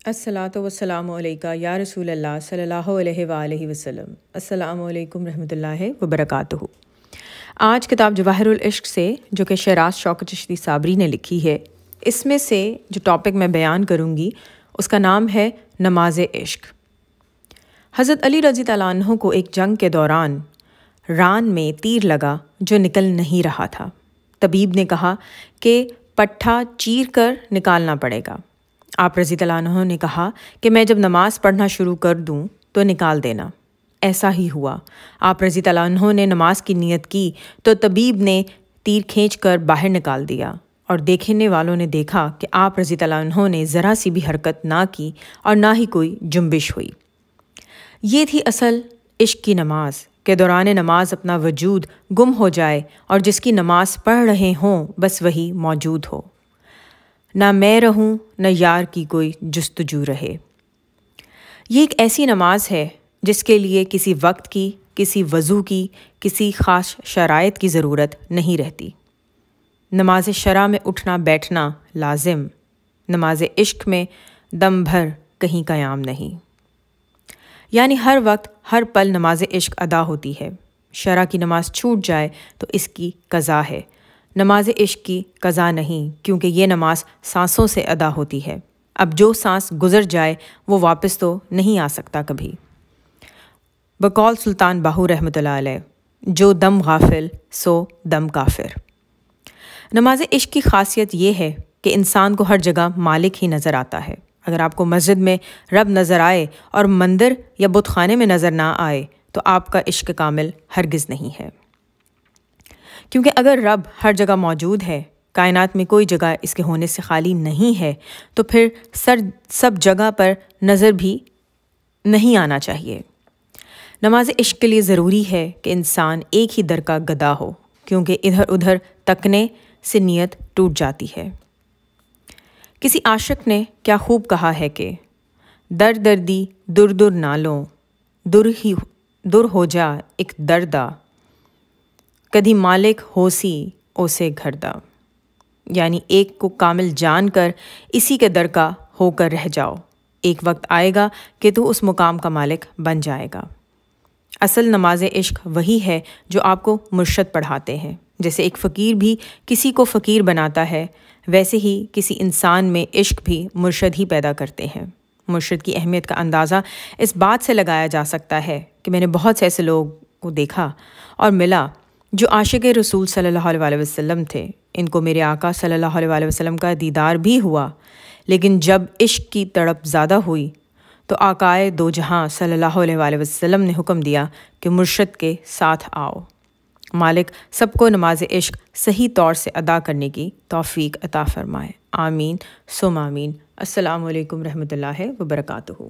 الصلاۃ والسلام علیکہ یا رسول اللہ صلی اللہ علیہ وآلہ وسلم۔ السلام علیکم رحمۃ اللہ وبرکاتہ۔ آج کتاب جواہر العشق سے، جو کہ شیراز شوکت چشتی صابری نے لکھی ہے، اس میں سے جو ٹاپک میں بیان کروں گی اس کا نام ہے نماز عشق۔ حضرت علی رضی اللہ عنہ کو ایک جنگ کے دوران ران میں تیر لگا جو نکل نہیں رہا تھا۔ طبیب نے کہا کہ پٹھا چیر کر نکالنا پڑے گا۔ آپ رضی اللہ عنہ نے کہا کہ میں جب نماز پڑھنا شروع کر دوں تو نکال دینا۔ ایسا ہی ہوا۔ آپ رضی اللہ عنہ نے نماز کی نیت کی تو طبیب نے تیر کھینچ کر باہر نکال دیا، اور دیکھنے والوں نے دیکھا کہ آپ رضی اللہ عنہ نے ذرا سی بھی حرکت نہ کی اور نہ ہی کوئی جنبش ہوئی۔ یہ تھی اصل عشق کی نماز کہ دوران نماز اپنا وجود گم ہو جائے اور جس کی نماز پڑھ رہے ہوں بس وہی موجود ہو، نہ میں رہوں نہ یار کی کوئی جستجو رہے۔ یہ ایک ایسی نماز ہے جس کے لیے کسی وقت کی، کسی وضو کی، کسی خاص شرائط کی ضرورت نہیں رہتی۔ نماز شرع میں اٹھنا بیٹھنا لازم، نماز عشق میں دم بھر کہیں قیام نہیں، یعنی ہر وقت ہر پل نماز عشق ادا ہوتی ہے۔ شرع کی نماز چھوٹ جائے تو اس کی قضا ہے، نماز عشق کی قضا نہیں، کیونکہ یہ نماز سانسوں سے ادا ہوتی ہے۔ اب جو سانس گزر جائے وہ واپس تو نہیں آ سکتا کبھی۔ بقول سلطان باہو رحمۃ اللہ علیہ، جو دم غافل سو دم کافر۔ نماز عشق کی خاصیت یہ ہے کہ انسان کو ہر جگہ مالک ہی نظر آتا ہے۔ اگر آپ کو مسجد میں رب نظر آئے اور مندر یا بت خانے میں نظر نہ آئے تو آپ کا عشق کامل ہرگز نہیں ہے، کیونکہ اگر رب ہر جگہ موجود ہے، کائنات میں کوئی جگہ اس کے ہونے سے خالی نہیں ہے، تو پھر سب جگہ پر نظر بھی نہیں آنا چاہیے۔ نماز عشق کے لیے ضروری ہے کہ انسان ایک ہی در کا گدا ہو، کیونکہ ادھر ادھر تکنے سے نیت ٹوٹ جاتی ہے۔ کسی عاشق نے کیا خوب کہا ہے کہ در دردی در در نالوں در ہو جا ایک دردا، کدھی مالک ہوسی اوسے گھردا، یعنی ایک کو کامل جان کر اسی کے در کا ہو کر رہ جاؤ، ایک وقت آئے گا کہ تو اس مقام کا مالک بن جائے گا۔ اصل نماز عشق وہی ہے جو آپ کو مرشد پڑھاتے ہیں۔ جیسے ایک فقیر بھی کسی کو فقیر بناتا ہے، ویسے ہی کسی انسان میں عشق بھی مرشد ہی پیدا کرتے ہیں۔ مرشد کی اہمیت کا اندازہ اس بات سے لگایا جا سکتا ہے کہ میں نے بہت سے ایسے لوگ کو دیکھا اور ملا جو عاشق رسول صلی اللہ علیہ وسلم تھے۔ ان کو میرے آقا صلی اللہ علیہ وسلم کا دیدار بھی ہوا، لیکن جب عشق کی تڑپ زیادہ ہوئی تو آقائے دو جہاں صلی اللہ علیہ وسلم نے حکم دیا کہ مرشد کے ساتھ آؤ۔ مالک سب کو نماز عشق صحیح طور سے ادا کرنے کی توفیق عطا فرمائے۔ آمین ثم آمین۔ السلام علیکم رحمۃ اللہ وبرکاتہ۔